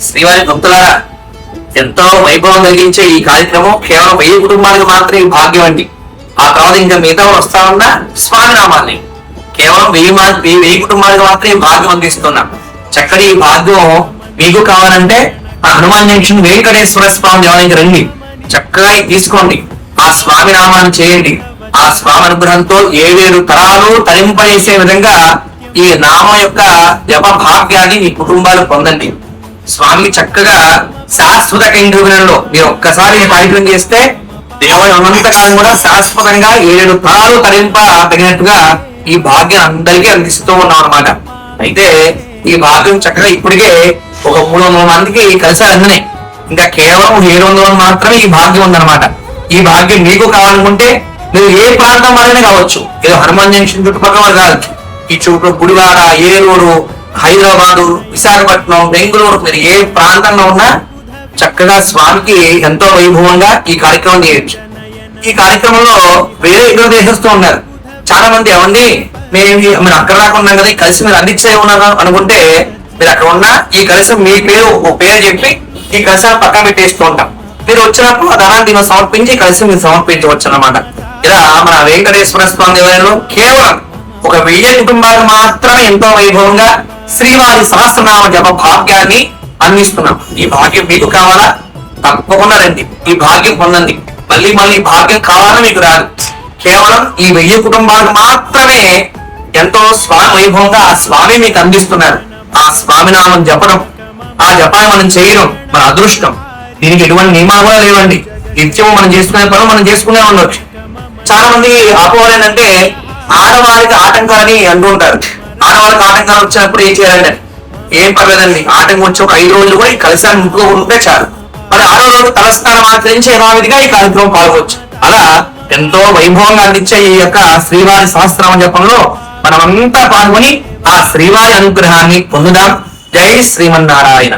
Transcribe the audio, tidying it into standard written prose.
శ్రీవారి భక్తులారా, ఎంతో వైభవం కలిగించే ఈ కార్యక్రమం కేవలం 1000 కుటుంబాలకు మాత్రమే భాగ్యం అండి. ఆ తర్వాత ఇంకా మిగతా వస్తా ఉన్న స్వామి నామాన్ని కేవలం 1000 కుటుంబాలకు మాత్రమే భాగ్యం అందిస్తున్నాం. చక్కటి ఈ భాగ్యం మీకు కావాలంటే ఆ హనుమాన్ జంక్షన్ వెంకటేశ్వర స్వామి దేవాలయానికి రండి. చక్కగా తీసుకోండి, ఆ స్వామి నామాన్ని చేయండి. ఆ స్వామి అనుగ్రహంతో 7 తరాలు తరింపజేసే విధంగా ఈ నామం యొక్క జప భాగ్యాన్ని మీ కుటుంబాలు పొందండి. స్వామి చక్కగా శాశ్వత కైంకర్యంలో మీరు ఒక్కసారి కార్యక్రమం చేస్తే దేవుని అనంతకాలం కూడా శాశ్వతంగా 7 తరాలు తరింపదగినట్టుగా ఈ భాగ్యం అందరికీ అందిస్తూ ఉన్నాం అనమాట. అయితే ఈ భాగ్యం చక్కగా ఇప్పటికే ఒక 300 మందికి కలిసారు అందునే. ఇంకా కేవలం 700 మాత్రమే ఈ భాగ్యం ఉందన్నమాట. ఈ భాగ్యం మీకు కావాలనుకుంటే మీరు ఏ ప్రాంతం వాళ్ళనే కావచ్చు, ఏదో హనుమాన్ జంక్షన్ చుట్టుపక్కల వాళ్ళు కాదు, ఈ చుట్టూ గుడివాడ, ఏలూరు, హైదరాబాదు, విశాఖపట్నం, బెంగళూరు, మీరు ఏ ప్రాంతంలో ఉన్నా చక్కగా స్వామికి ఎంతో వైభవంగా ఈ కార్యక్రమం చేయొచ్చు. ఈ కార్యక్రమంలో వేరే ఇతర దేశస్తూ ఉన్నారు చాలా మంది. ఏమండి మీరు అక్కడ దాకా ఉన్నాం కదా, ఈ కలిసి మీరు అందించే ఉన్నారు అనుకుంటే మీరు అక్కడ ఉన్నా ఈ కలిసి మీ పేరు ఒక పేరు చెప్పి ఈ కలిసి పక్కన పెట్టేస్తూ ఉంటాం. మీరు వచ్చినప్పుడు ఆ ధనాన్ని మనం సమర్పించి కలిసి మీరు సమర్పించవచ్చు అన్నమాట. ఇలా మన వెంకటేశ్వర స్వామి దేవాలయంలో కేవలం ఒక 1000 కుటుంబాలకు మాత్రమే ఎంతో వైభవంగా శ్రీవారి సహస్రనామ జప భాగ్యాన్ని అందిస్తున్నాం. ఈ భాగ్యం మీకు కావాలా? తప్పకుండా రండి, ఈ భాగ్యం పొందండి. మళ్ళీ భాగ్యం కావాలని మీకు రాదు. కేవలం ఈ 1000 కుటుంబాలకు మాత్రమే ఎంతో స్వామి వైభవంగా ఆ స్వామి మీకు అందిస్తున్నారు. ఆ స్వామి నామం జపడం, ఆ జపాన్ని మనం చేయడం మన అదృష్టం. దీనికి ఎటువంటి నియమాలు కూడా లేవండి. నిత్యం మనం చేసుకునే పనులు మనం చేసుకునే ఉండొచ్చు. చాలా మంది ఆపోవాలి ఏంటంటే ఆడవారికి ఆటంకాలని అంటూ ఉంటారు. ఆడవారికి ఆటంకాలు వచ్చినప్పుడు ఏం చేయాలంటే ఏం పర్లేదండి, ఆటంకం వచ్చి ఒక 5 రోజులు కూడా ఈ కలశాన్ని ముట్టుకుంటే చాలు. మరి 6వ రోజు తలస్నానం ఆచరించి యథావిధిగా ఈ కార్యక్రమం పాల్గొచ్చు. అలా ఎంతో వైభవంగా అందించే ఈ యొక్క శ్రీవారి సహస్రనామ జపంలో మనమంతా పాల్గొని ఆ శ్రీవారి అనుగ్రహాన్ని పొందుదాం. జై శ్రీమన్నారాయణ.